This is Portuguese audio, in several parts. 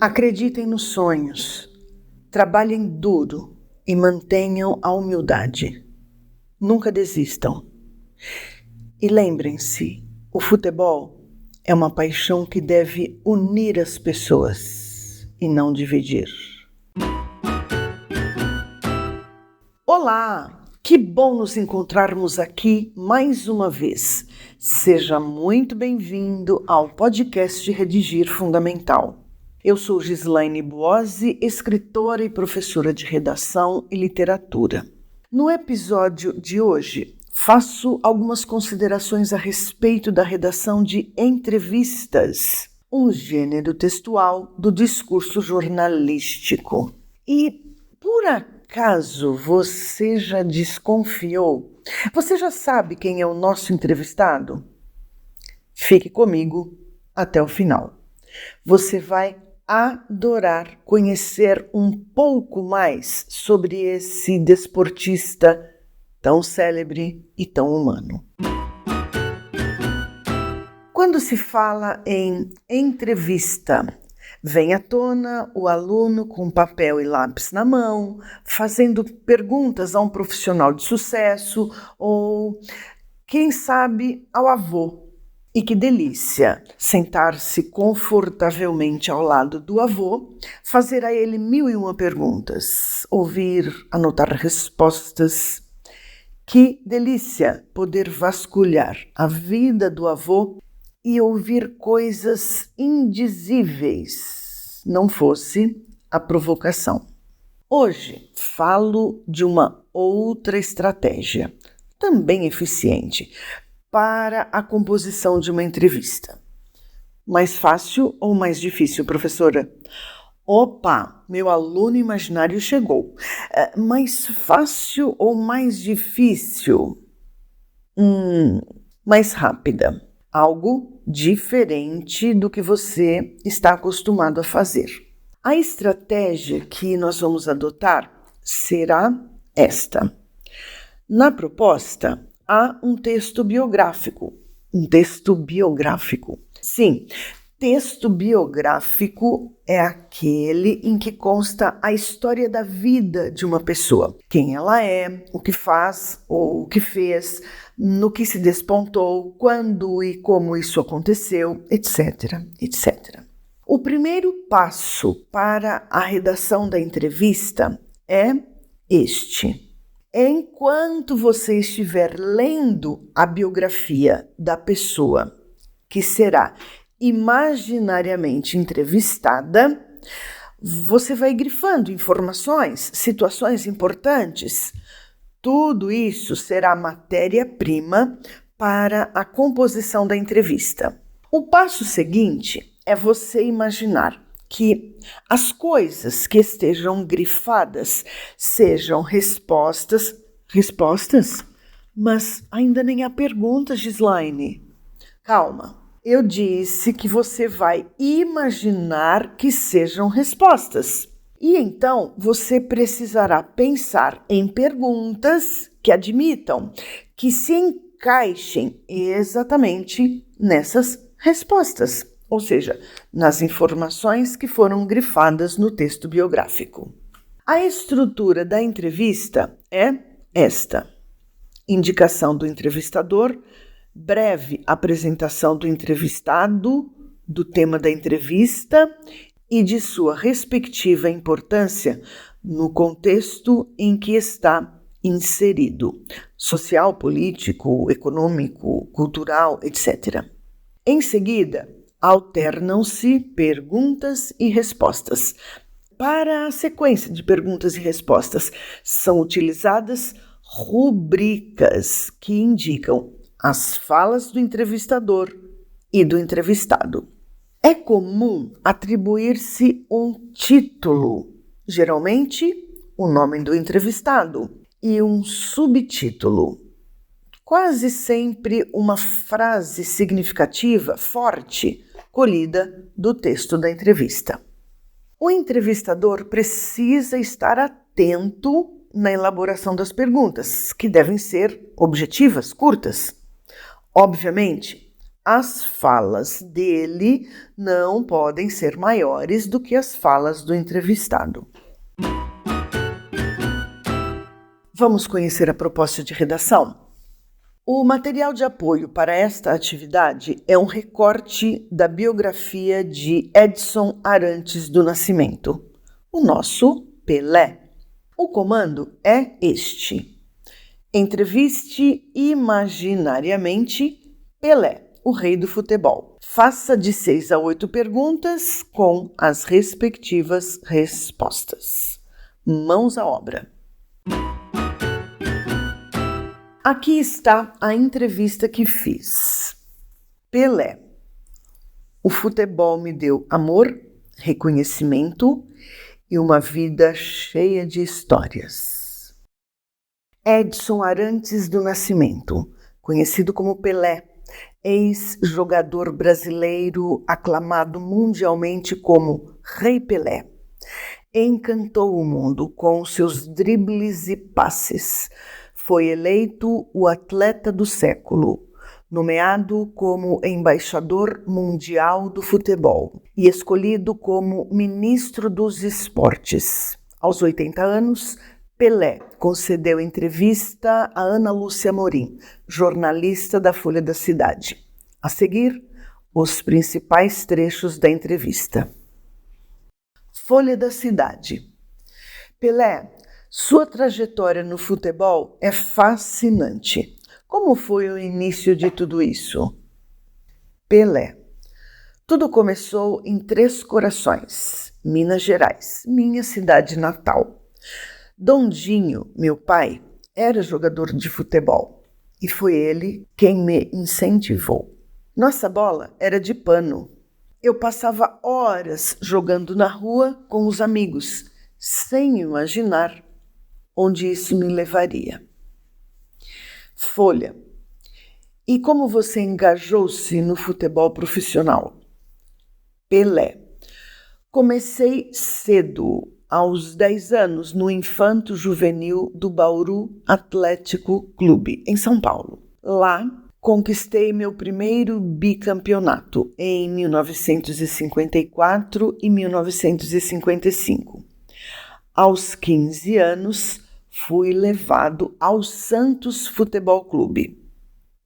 Acreditem nos sonhos, trabalhem duro e mantenham a humildade. Nunca desistam. E lembrem-se, o futebol é uma paixão que deve unir as pessoas e não dividir. Olá! Que bom nos encontrarmos aqui mais uma vez. Seja muito bem-vindo ao podcast Redigir Fundamental. Eu sou Gislaine Buozzi, escritora e professora de redação e literatura. No episódio de hoje, faço algumas considerações a respeito da redação de entrevistas, um gênero textual do discurso jornalístico. E, por acaso, você já desconfiou? Você já sabe quem é o nosso entrevistado? Fique comigo até o final. Você vai adorar conhecer um pouco mais sobre esse desportista tão célebre e tão humano. Quando se fala em entrevista, vem à tona o aluno com papel e lápis na mão, fazendo perguntas a um profissional de sucesso ou, quem sabe, ao avô. E que delícia sentar-se confortavelmente ao lado do avô, fazer a ele 1001 perguntas, ouvir, anotar respostas. Que delícia poder vasculhar a vida do avô e ouvir coisas indizíveis, não fosse a provocação. Hoje falo de uma outra estratégia, também eficiente, para a composição de uma entrevista. Mais fácil ou mais difícil, professora? Opa, meu aluno imaginário chegou. Mais fácil ou mais difícil? Mais rápida. Algo diferente do que você está acostumado a fazer. A estratégia que nós vamos adotar será esta. Na proposta, há um texto biográfico. Um texto biográfico. Sim, texto biográfico é aquele em que consta a história da vida de uma pessoa. Quem ela é, o que faz ou o que fez, no que se despontou, quando e como isso aconteceu, etc, etc. O primeiro passo para a redação da entrevista é este. Enquanto você estiver lendo a biografia da pessoa que será imaginariamente entrevistada, você vai grifando informações, situações importantes. Tudo isso será matéria-prima para a composição da entrevista. O passo seguinte é você imaginar que as coisas que estejam grifadas sejam respostas? Mas ainda nem há perguntas, Gislaine. Calma, eu disse que você vai imaginar que sejam respostas. E então você precisará pensar em perguntas que admitam, que se encaixem exatamente nessas respostas. Ou seja, nas informações que foram grifadas no texto biográfico. A estrutura da entrevista é esta: indicação do entrevistador, breve apresentação do entrevistado, do tema da entrevista e de sua respectiva importância no contexto em que está inserido, social, político, econômico, cultural, etc. Em seguida, alternam-se perguntas e respostas. Para a sequência de perguntas e respostas, são utilizadas rubricas que indicam as falas do entrevistador e do entrevistado. É comum atribuir-se um título, geralmente o nome do entrevistado, e um subtítulo. Quase sempre uma frase significativa, forte, colhida do texto da entrevista. O entrevistador precisa estar atento na elaboração das perguntas, que devem ser objetivas, curtas. Obviamente, As falas dele não podem ser maiores do que as falas do entrevistado. Vamos conhecer a proposta de redação? O material de apoio para esta atividade é um recorte da biografia de Edson Arantes do Nascimento, o nosso Pelé. O comando é este: entreviste imaginariamente Pelé, o rei do futebol. Faça de 6 a 8 perguntas com as respectivas respostas. Mãos à obra. Aqui está a entrevista que fiz. Pelé. O futebol me deu amor, reconhecimento e uma vida cheia de histórias. Edson Arantes do Nascimento, conhecido como Pelé, ex-jogador brasileiro aclamado mundialmente como Rei Pelé, encantou o mundo com seus dribles e passes. Foi eleito o atleta do século, nomeado como embaixador mundial do futebol e escolhido como ministro dos esportes. Aos 80 anos, Pelé concedeu entrevista a Ana Lúcia Morim, jornalista da Folha da Cidade. A seguir, os principais trechos da entrevista. Folha da Cidade. Pelé, sua trajetória no futebol é fascinante. Como foi o início de tudo isso? Pelé. Tudo começou em Três Corações, Minas Gerais, minha cidade natal. Dondinho, meu pai, era jogador de futebol e foi ele quem me incentivou. Nossa bola era de pano. Eu passava horas jogando na rua com os amigos, sem imaginar onde isso me levaria. Folha. E como você engajou-se no futebol profissional? Pelé. Comecei cedo, aos 10 anos, no Infanto Juvenil do Bauru Atlético Clube, em São Paulo. Lá, conquistei meu primeiro bicampeonato em 1954 e 1955. Aos 15 anos, fui levado ao Santos Futebol Clube.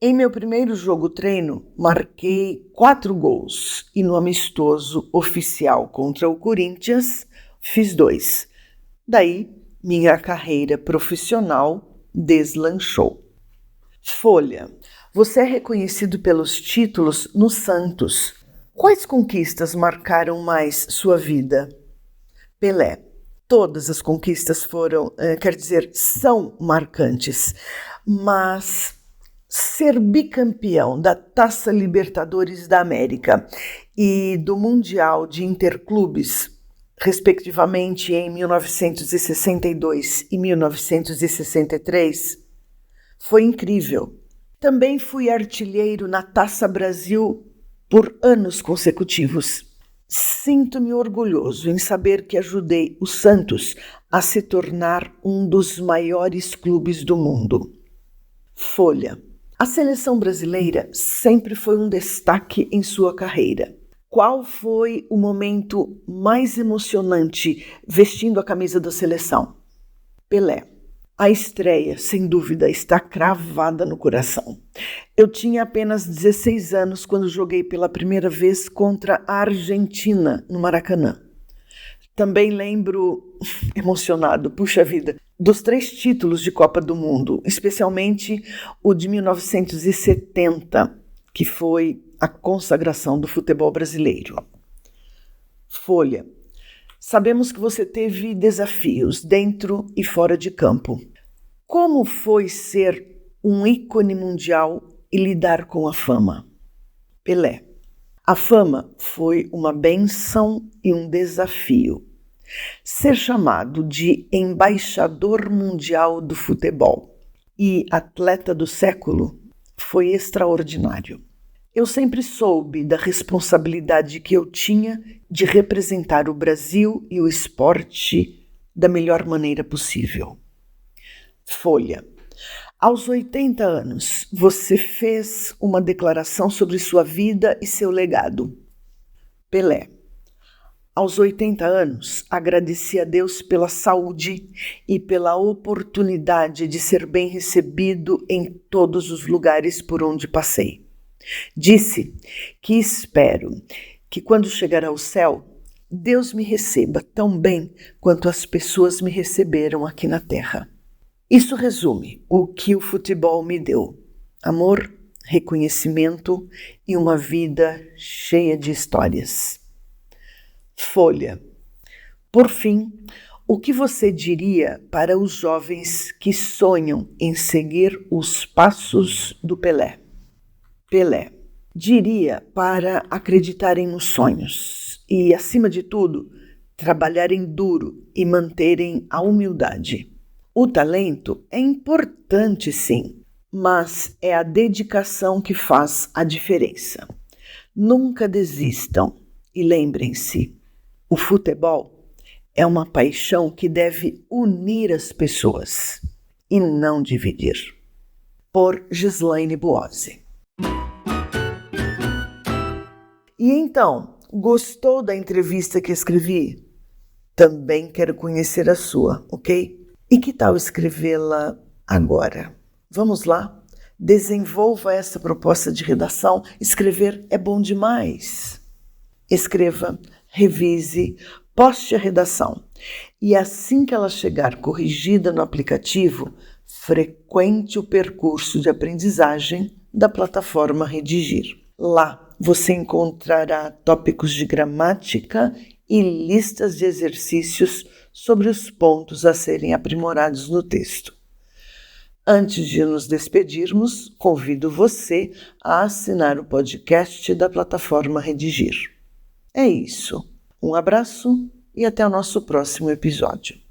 Em meu primeiro jogo-treino, marquei 4 gols e no amistoso oficial contra o Corinthians, fiz 2. Daí, minha carreira profissional deslanchou. Folha. Você é reconhecido pelos títulos no Santos. Quais conquistas marcaram mais sua vida? Pelé. Todas as conquistas são marcantes, mas ser bicampeão da Taça Libertadores da América e do Mundial de Interclubes, respectivamente em 1962 e 1963, foi incrível. Também fui artilheiro na Taça Brasil por anos consecutivos. Sinto-me orgulhoso em saber que ajudei o Santos a se tornar um dos maiores clubes do mundo. Folha. A seleção brasileira sempre foi um destaque em sua carreira. Qual foi o momento mais emocionante vestindo a camisa da seleção? Pelé. A estreia, sem dúvida, está cravada no coração. Eu tinha apenas 16 anos quando joguei pela primeira vez contra a Argentina, no Maracanã. Também lembro, emocionado, puxa vida, dos 3 títulos de Copa do Mundo, especialmente o de 1970, que foi a consagração do futebol brasileiro. Folha. Sabemos que você teve desafios dentro e fora de campo. Como foi ser um ícone mundial e lidar com a fama? Pelé. A fama foi uma bênção e um desafio. Ser chamado de embaixador mundial do futebol e atleta do século foi extraordinário. Eu sempre soube da responsabilidade que eu tinha de representar o Brasil e o esporte da melhor maneira possível. Folha. Aos 80 anos, você fez uma declaração sobre sua vida e seu legado. Pelé. Aos 80 anos, agradeci a Deus pela saúde e pela oportunidade de ser bem recebido em todos os lugares por onde passei. Disse que espero que quando chegar ao céu, Deus me receba tão bem quanto as pessoas me receberam aqui na terra. Isso resume o que o futebol me deu: amor, reconhecimento e uma vida cheia de histórias. Folha. Por fim, o que você diria para os jovens que sonham em seguir os passos do Pelé? Pelé. Diria para acreditarem nos sonhos e, acima de tudo, trabalharem duro e manterem a humildade. O talento é importante, sim, mas é a dedicação que faz a diferença. Nunca desistam e lembrem-se, o futebol é uma paixão que deve unir as pessoas e não dividir. Por Gislaine Buozzi. E então, gostou da entrevista que escrevi? Também quero conhecer a sua, ok? E que tal escrevê-la agora? Vamos lá? Desenvolva essa proposta de redação. Escrever é bom demais. Escreva, revise, poste a redação. E assim que ela chegar corrigida no aplicativo, frequente o percurso de aprendizagem da plataforma Redigir. Lá você encontrará tópicos de gramática e listas de exercícios sobre os pontos a serem aprimorados no texto. Antes de nos despedirmos, convido você a assinar o podcast da plataforma Redigir. É isso. Um abraço e até o nosso próximo episódio.